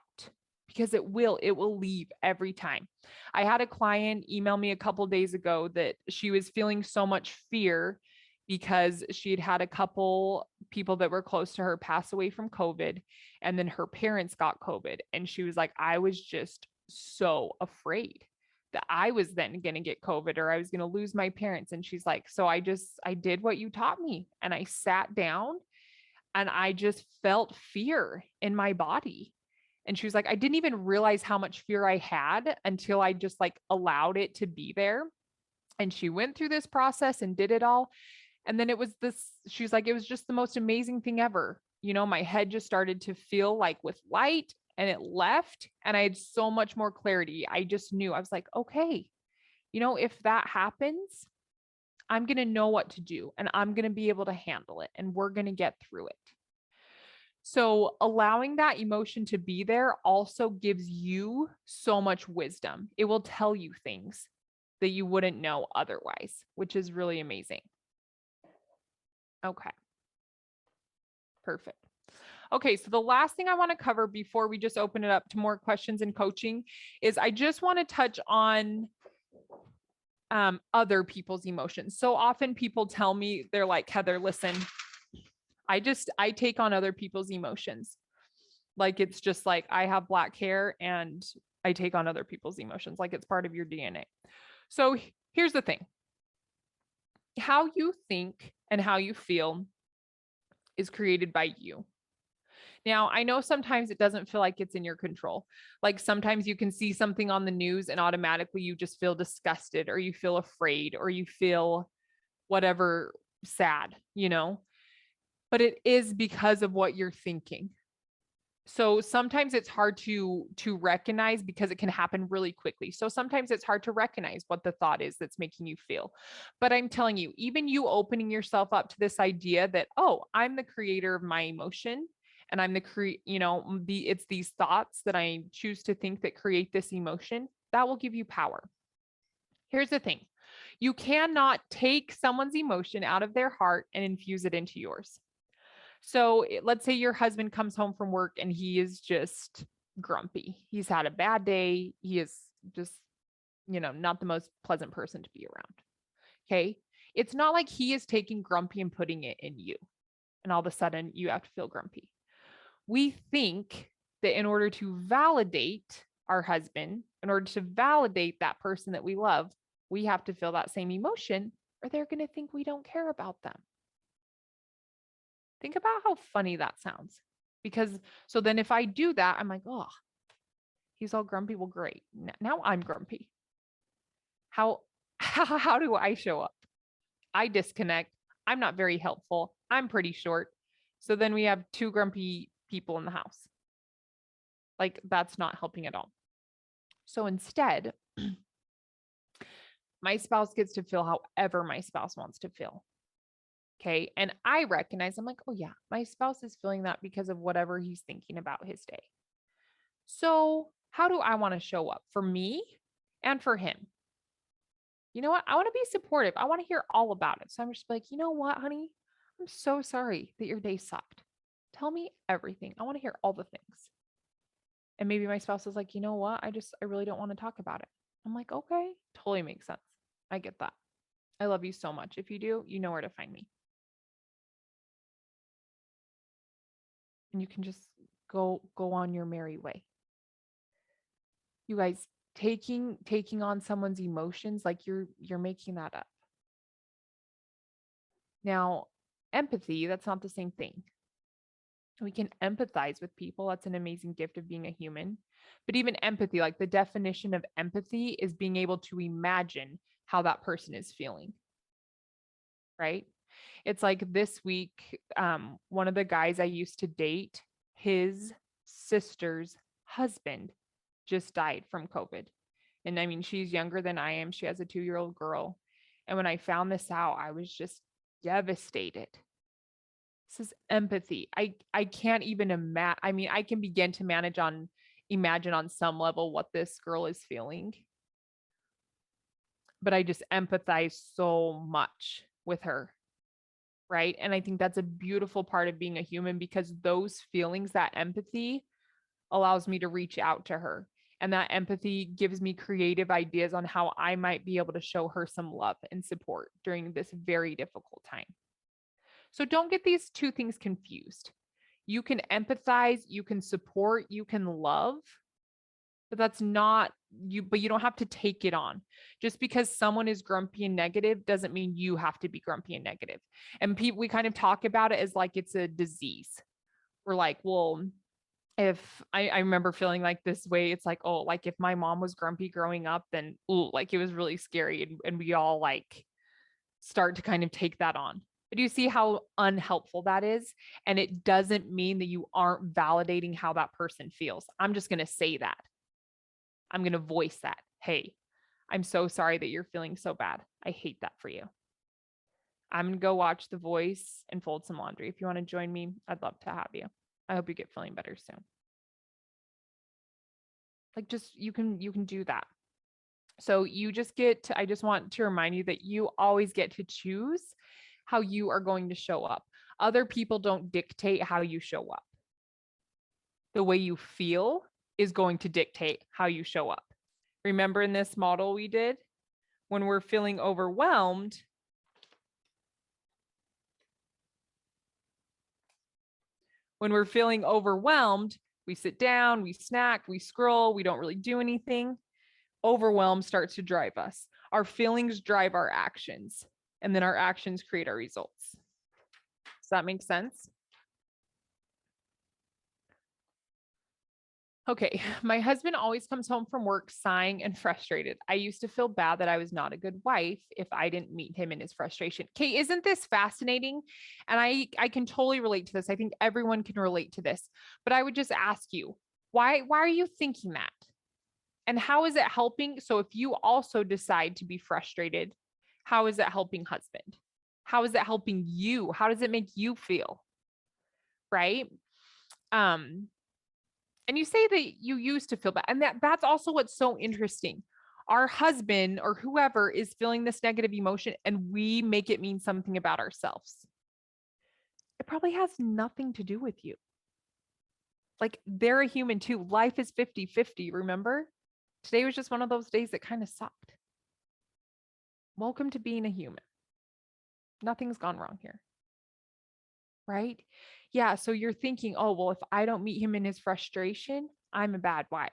because it will leave every time. I had a client email me a couple days ago that she was feeling so much fear because she'd had a couple people that were close to her pass away from COVID, and then her parents got COVID. And she was like, I was just so afraid that I was then going to get COVID or I was going to lose my parents. And she's like, so I did what you taught me. And I sat down and I just felt fear in my body. And she was like, I didn't even realize how much fear I had until I just like allowed it to be there. And she went through this process and did it all. And then she's like, it was just the most amazing thing ever. My head just started to feel like with light, and it left. And I had so much more clarity. I just knew. I was like, okay, if that happens, I'm going to know what to do and I'm going to be able to handle it and we're going to get through it. So allowing that emotion to be there also gives you so much wisdom. It will tell you things that you wouldn't know otherwise, which is really amazing. Okay. Perfect. Okay, so the last thing I want to cover before we just open it up to more questions and coaching is I just want to touch on other people's emotions. So often people tell me, they're like, Heather, listen, I take on other people's emotions. Like, it's just like I have black hair and I take on other people's emotions. Like it's part of your DNA. So here's the thing. How you think and how you feel is created by you. Now, I know sometimes it doesn't feel like it's in your control. Like sometimes you can see something on the news and automatically you just feel disgusted or you feel afraid or you feel whatever, sad, but it is because of what you're thinking. So sometimes it's hard to recognize because it can happen really quickly. So sometimes it's hard to recognize what the thought is that's making you feel. But I'm telling you, even you opening yourself up to this idea that, oh, I'm the creator of my emotion and I'm it's these thoughts that I choose to think that create this emotion, that will give you power. Here's the thing. You cannot take someone's emotion out of their heart and infuse it into yours. So let's say your husband comes home from work and he is just grumpy. He's had a bad day. He is just, not the most pleasant person to be around. Okay. It's not like he is taking grumpy and putting it in you. And all of a sudden you have to feel grumpy. We think that in order to validate our husband, in order to validate that person that we love, we have to feel that same emotion or they're going to think we don't care about them. Think about how funny that sounds. Because so then if I do that, I'm like, oh, he's all grumpy. Well, great. Now I'm grumpy. How do I show up? I disconnect. I'm not very helpful. I'm pretty short. So then we have two grumpy people in the house. Like that's not helping at all. So instead, my spouse gets to feel however my spouse wants to feel. Okay. And I recognize, I'm like, oh yeah, my spouse is feeling that because of whatever he's thinking about his day. So how do I want to show up for me and for him? You know what? I want to be supportive. I want to hear all about it. So I'm just like, you know what, honey? I'm so sorry that your day sucked. Tell me everything. I want to hear all the things. And maybe my spouse is like, you know what? I really don't want to talk about it. I'm like, okay, totally makes sense. I get that. I love you so much. If you do, you know where to find me. And you can just go on your merry way. You guys, taking on someone's emotions, like you're making that up. Now, empathy, that's not the same thing. We can empathize with people. That's an amazing gift of being a human. But even empathy, like the definition of empathy is being able to imagine how that person is feeling. Right? It's like this week, one of the guys I used to date, his sister's husband just died from COVID. And I mean, she's younger than I am. She has a 2-year-old girl. And when I found this out, I was just devastated. This is empathy. I can't even imagine. I mean, I can begin to imagine on some level what this girl is feeling. But I just empathize so much with her. Right. And I think that's a beautiful part of being a human because those feelings, that empathy, allows me to reach out to her. And that empathy gives me creative ideas on how I might be able to show her some love and support during this very difficult time. So don't get these two things confused. You can empathize, you can support, you can love, but that's not you, but you don't have to take it on. Just because someone is grumpy and negative doesn't mean you have to be grumpy and negative. And we kind of talk about it as like it's a disease. We're like, well, if I remember feeling like this way, it's like, oh, like if my mom was grumpy growing up, then ooh, like it was really scary. And we all like start to kind of take that on. But do you see how unhelpful that is? And it doesn't mean that you aren't validating how that person feels. I'm just going to say that. I'm going to voice that. Hey, I'm so sorry that you're feeling so bad. I hate that for you. I'm going to go watch The Voice and fold some laundry. If you want to join me, I'd love to have you. I hope you get feeling better soon. Like just you can do that. So you just get to, I just want to remind you that you always get to choose how you are going to show up. Other people don't dictate how you show up. The way you feel is going to dictate how you show up. Remember in this model we did, when we're feeling overwhelmed, we sit down, we snack, we scroll, we don't really do anything. Overwhelm starts to drive us. Our feelings drive our actions, and then our actions create our results. Does that make sense? Okay, my husband always comes home from work sighing and frustrated. I used to feel bad that I was not a good wife if I didn't meet him in his frustration. Okay, isn't this fascinating? And I can totally relate to this. I think everyone can relate to this. But I would just ask you, why are you thinking that? And how is it helping? So if you also decide to be frustrated, how is it helping husband? How is it helping you? How does it make you feel? Right? And you say that you used to feel bad. And that's also what's so interesting. Our husband or whoever is feeling this negative emotion and we make it mean something about ourselves. It probably has nothing to do with you. Like they're a human too. Life is 50-50, remember? Today was just one of those days that kind of sucked. Welcome to being a human. Nothing's gone wrong here. Right? Yeah. So you're thinking, oh, well, if I don't meet him in his frustration, I'm a bad wife.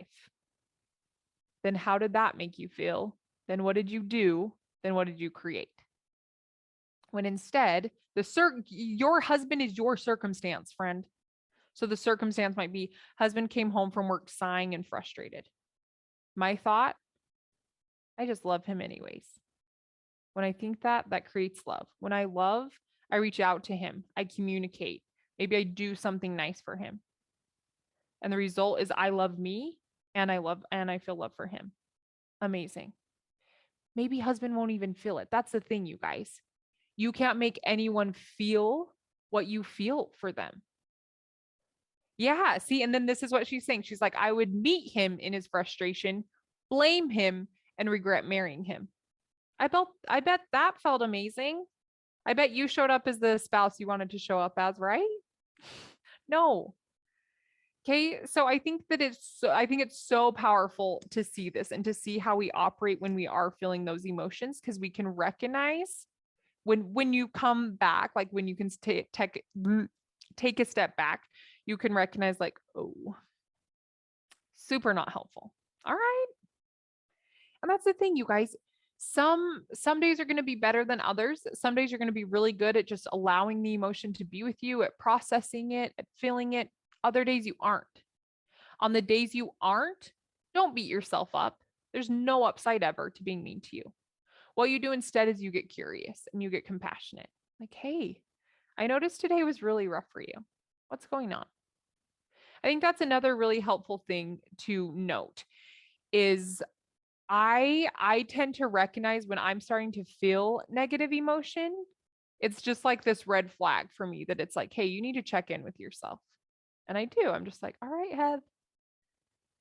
Then how did that make you feel? Then what did you do? Then what did you create? When instead, your husband is your circumstance, friend. So the circumstance might be husband came home from work sighing and frustrated. My thought, I just love him anyways. When I think that creates love. When I love, I reach out to him. I communicate. Maybe I do something nice for him. And the result is I love me and I feel love for him. Amazing. Maybe husband won't even feel it. That's the thing, you guys. You can't make anyone feel what you feel for them. Yeah, see, and then this is what she's saying. She's like, I would meet him in his frustration, blame him, and regret marrying him. I bet that felt amazing. I bet you showed up as the spouse you wanted to show up as, right? No. Okay, so I think it's so powerful to see this and to see how we operate when we are feeling those emotions, because we can recognize when you come back, like when you can take a step back, you can recognize like, oh, super not helpful. All right. And that's the thing, you guys. Some days are going to be better than others. Some days you're going to be really good at just allowing the emotion to be with you, at processing it, at feeling it. Other days you aren't. On the days you aren't, don't beat yourself up. There's no upside ever to being mean to you. What you do instead is you get curious and you get compassionate. Like, hey, I noticed today was really rough for you. What's going on? I think that's another really helpful thing to note is I tend to recognize when I'm starting to feel negative emotion. It's just like this red flag for me that it's like, hey, you need to check in with yourself. And I do. I'm just like, all right, Heath,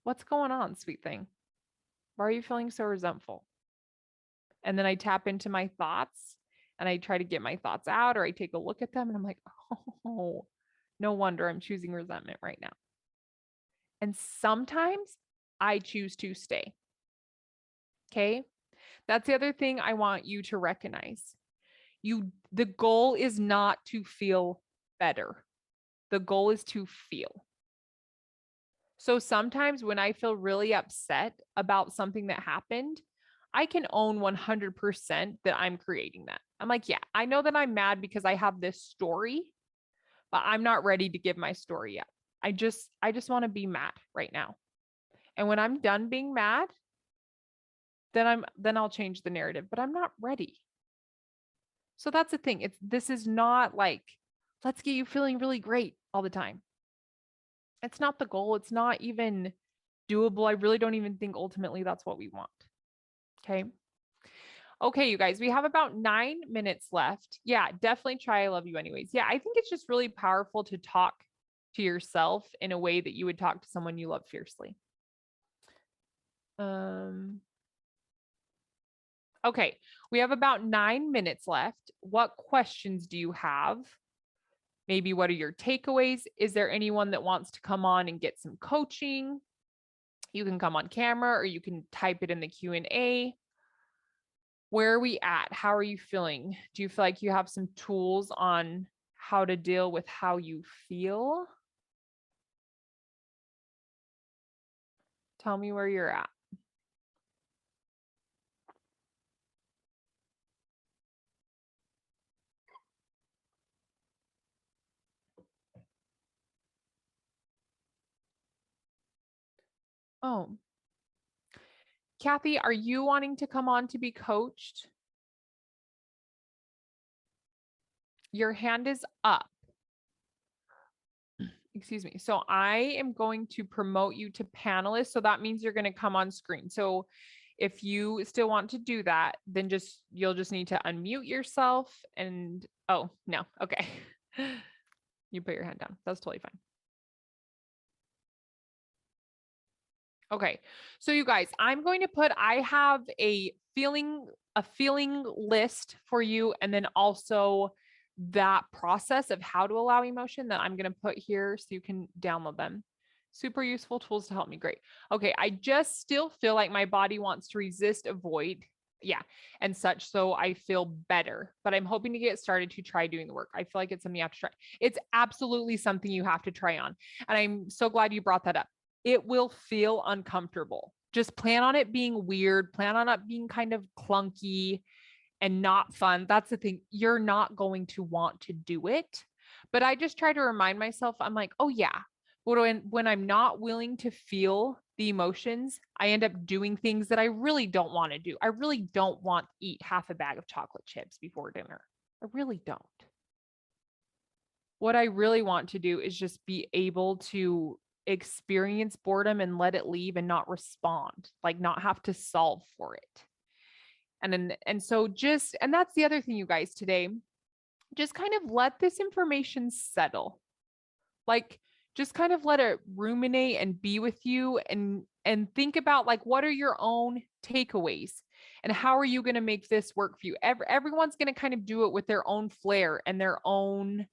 what's going on, sweet thing? Why are you feeling so resentful? And then I tap into my thoughts and I try to get my thoughts out, or I take a look at them and I'm like, oh, no wonder I'm choosing resentment right now. And sometimes I choose to stay. Okay. That's the other thing I want you to recognize. The goal is not to feel better. The goal is to feel. So sometimes when I feel really upset about something that happened, I can own 100% that I'm creating that. I'm like, yeah, I know that I'm mad because I have this story, but I'm not ready to give my story yet. I just want to be mad right now. And when I'm done being mad, then I'll change the narrative, but I'm not ready. So that's the thing. This is not like, let's get you feeling really great all the time. It's not the goal. It's not even doable. I really don't even think ultimately that's what we want. Okay. Okay, you guys, we have about 9 minutes left. Yeah, definitely try I love you anyways. Yeah, I think it's just really powerful to talk to yourself in a way that you would talk to someone you love fiercely. Okay, we have about 9 minutes left. What questions do you have? Maybe what are your takeaways? Is there anyone that wants to come on and get some coaching? You can come on camera or you can type it in the Q&A. Where are we at? How are you feeling? Do you feel like you have some tools on how to deal with how you feel? Tell me where you're at. Oh, Kathy, are you wanting to come on to be coached? Your hand is up. Excuse me. So I am going to promote you to panelist. So that means you're going to come on screen. So if you still want to do that, then you'll just need to unmute yourself and, oh, no. Okay. You put your hand down. That's totally fine. Okay. So you guys, I have a feeling list for you, and then also that process of how to allow emotion that I'm going to put here so you can download them. Super useful tools to help me. Great. Okay. I just still feel like my body wants to resist, avoid, yeah, and such. So I feel better, but I'm hoping to get started to try doing the work. I feel like it's something you have to try. It's absolutely something you have to try on. And I'm so glad you brought that up. It will feel uncomfortable. Just plan on it being weird, plan on it being kind of clunky and not fun. That's the thing. You're not going to want to do it. But I just try to remind myself, I'm like, oh yeah. When I'm not willing to feel the emotions, I end up doing things that I really don't want to do. I really don't want to eat half a bag of chocolate chips before dinner. I really don't. What I really want to do is just be able to experience boredom and let it leave and not respond, like not have to solve for it. And so and that's the other thing, you guys, today, just kind of let this information settle. Like just kind of let it ruminate and be with you and think about like what are your own takeaways and how are you going to make this work for you? Everyone's going to kind of do it with their own flair and their own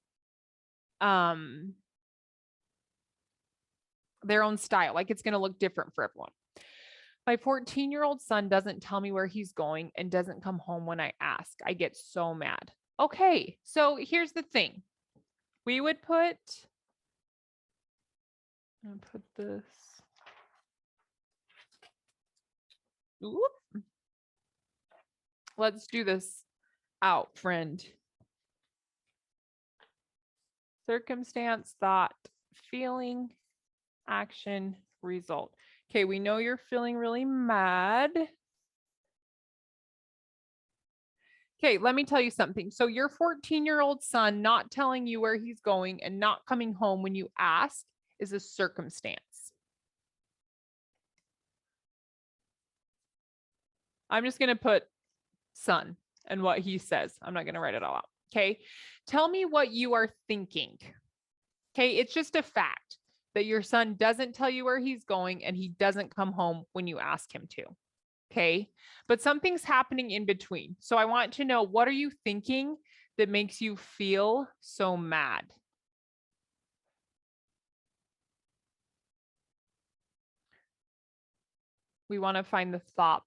style. Like it's going to look different for everyone. My 14-year-old son doesn't tell me where he's going and doesn't come home when I ask. I get so mad. Okay, so here's the thing. We would put this. Oop. Let's do this out, friend. Circumstance, thought, feeling, action, result. Okay, we know you're feeling really mad. Okay, let me tell you something. So your 14-year-old son not telling you where he's going and not coming home when you ask is a circumstance. I'm just going to put son and what he says. I'm not going to write it all out. Okay. Tell me what you are thinking. Okay. It's just a fact that your son doesn't tell you where he's going and he doesn't come home when you ask him to. Okay. But something's happening in between. So I want to know, what are you thinking that makes you feel so mad? We want to find the thought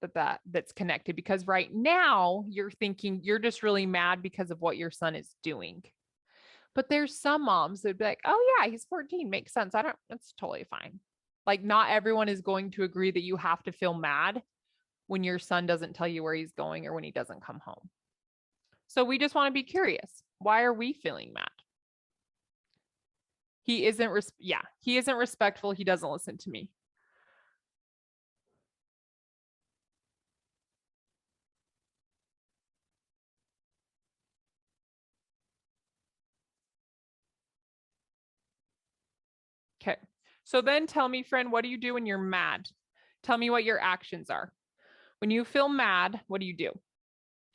that's connected, because right now you're thinking you're just really mad because of what your son is doing. But there's some moms that'd be like, oh yeah, he's 14, makes sense. That's totally fine. Like, not everyone is going to agree that you have to feel mad when your son doesn't tell you where he's going or when he doesn't come home. So we just want to be curious. Why are we feeling mad? He isn't respectful. He doesn't listen to me. Okay. So then tell me, friend, what do you do when you're mad? Tell me what your actions are. When you feel mad, what do you do?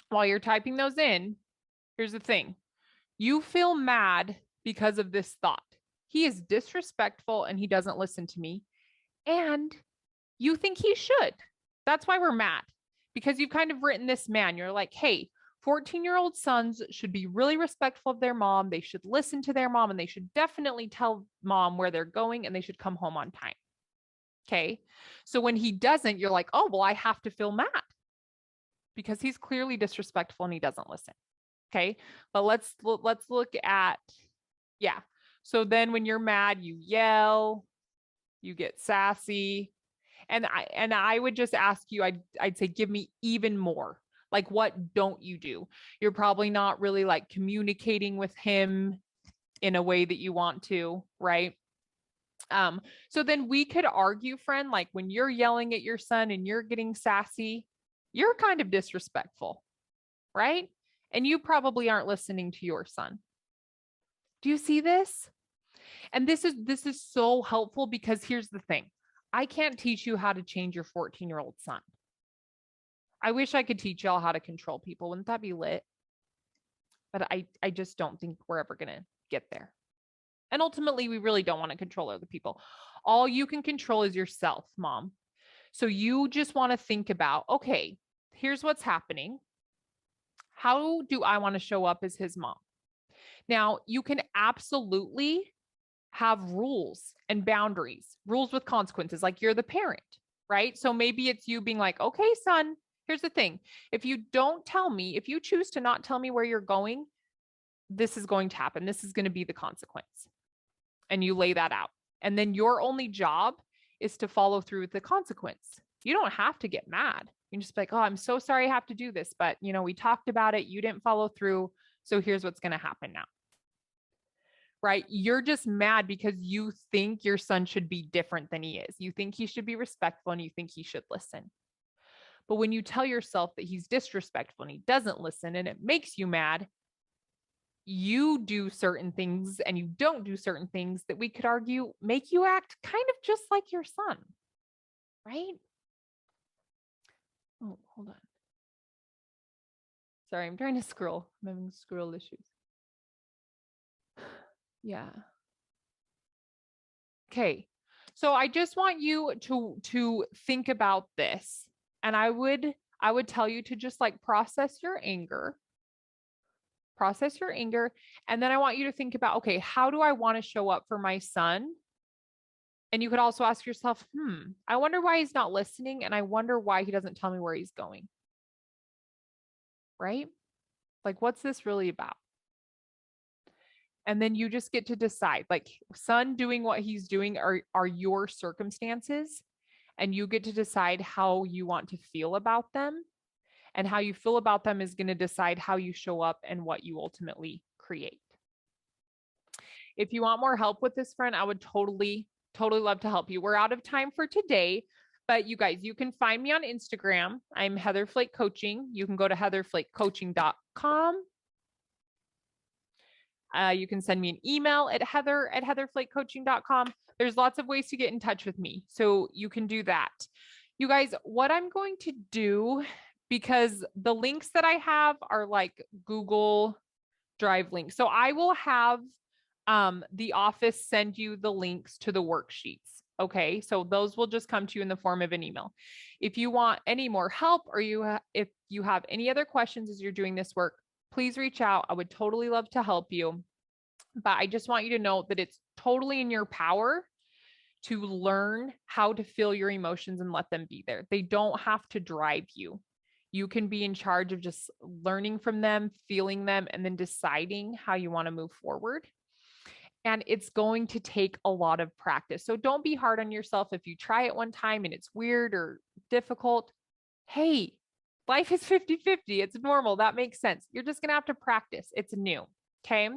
While you're typing those in, here's the thing. You feel mad because of this thought. He is disrespectful and he doesn't listen to me. And you think he should. That's why we're mad, because you've kind of written this man. You're like, hey, 14-year-old sons should be really respectful of their mom. They should listen to their mom, and they should definitely tell mom where they're going, and they should come home on time. Okay. So when he doesn't, you're like, oh, well, I have to feel mad because he's clearly disrespectful and he doesn't listen. Okay. But let's look at, yeah. So then when you're mad, you yell, you get sassy. And I would just ask you, I'd say, give me even more. Like, what don't you do? You're probably not really like communicating with him in a way that you want to, right? So then we could argue, friend, like when you're yelling at your son and you're getting sassy, you're kind of disrespectful, right? And you probably aren't listening to your son. Do you see this? And this is so helpful, because here's the thing. I can't teach you how to change your 14-year-old son. I wish I could teach y'all how to control people. Wouldn't that be lit? But I just don't think we're ever going to get there. And ultimately, we really don't want to control other people. All you can control is yourself, mom. So you just want to think about, okay, here's what's happening. How do I want to show up as his mom? Now, you can absolutely have rules and boundaries, rules with consequences, like you're the parent, right? So maybe it's you being like, okay, son, here's the thing. If you don't tell me, if you choose to not tell me where you're going, this is going to happen. This is going to be the consequence. And you lay that out. And then your only job is to follow through with the consequence. You don't have to get mad. You can just be like, oh, I'm so sorry I have to do this, but we talked about it. You didn't follow through. So here's what's going to happen now. Right? You're just mad because you think your son should be different than he is. You think he should be respectful and you think he should listen. But when you tell yourself that he's disrespectful and he doesn't listen and it makes you mad, you do certain things and you don't do certain things that we could argue make you act kind of just like your son, right? Oh, hold on. Sorry, I'm trying to scroll. I'm having scroll issues. Yeah. Okay. So I just want you to think about this. And I would tell you to just like process your anger. Process your anger. And then I want you to think about, okay, how do I want to show up for my son? And you could also ask yourself, I wonder why he's not listening. And I wonder why he doesn't tell me where he's going. Right? Like, what's this really about? And then you just get to decide, like, son doing what he's doing are your circumstances. And you get to decide how you want to feel about them. And how you feel about them is going to decide how you show up and what you ultimately create. If you want more help with this, friend, I would totally love to help you. We're out of time for today, but you guys, you can find me on Instagram. I'm Heather Flake Coaching. You can go to heatherflakecoaching.com. You can send me an email at heather@heatherflakecoaching.com. There's lots of ways to get in touch with me. So you can do that. You guys, what I'm going to do, because the links that I have are like Google Drive links. So I will have the office send you the links to the worksheets. Okay. So those will just come to you in the form of an email. If you want any more help, or if you have any other questions as you're doing this work, please reach out. I would totally love to help you. But I just want you to know that it's totally in your power to learn how to feel your emotions and let them be there. They don't have to drive you. You can be in charge of just learning from them, feeling them, and then deciding how you want to move forward. And it's going to take a lot of practice. So don't be hard on yourself if you try it one time and it's weird or difficult. Hey, life is 50-50. It's normal. That makes sense. You're just going to have to practice. It's new. Okay.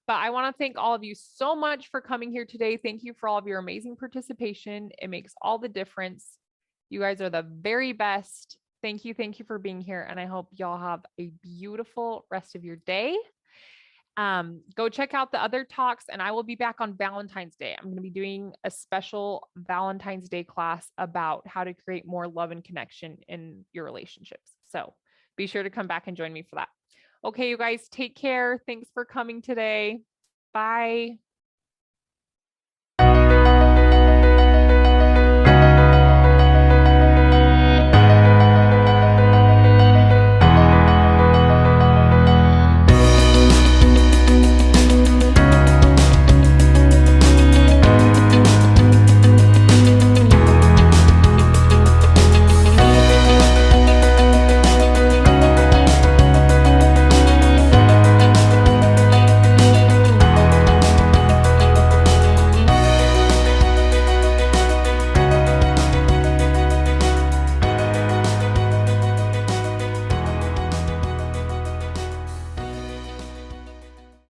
But I want to thank all of you so much for coming here today. Thank you for all of your amazing participation. It makes all the difference. You guys are the very best. Thank you. Thank you for being here. And I hope y'all have a beautiful rest of your day. Go check out the other talks, and I will be back on Valentine's Day. I'm going to be doing a special Valentine's Day class about how to create more love and connection in your relationships. So be sure to come back and join me for that. Okay, you guys, take care. Thanks for coming today. Bye.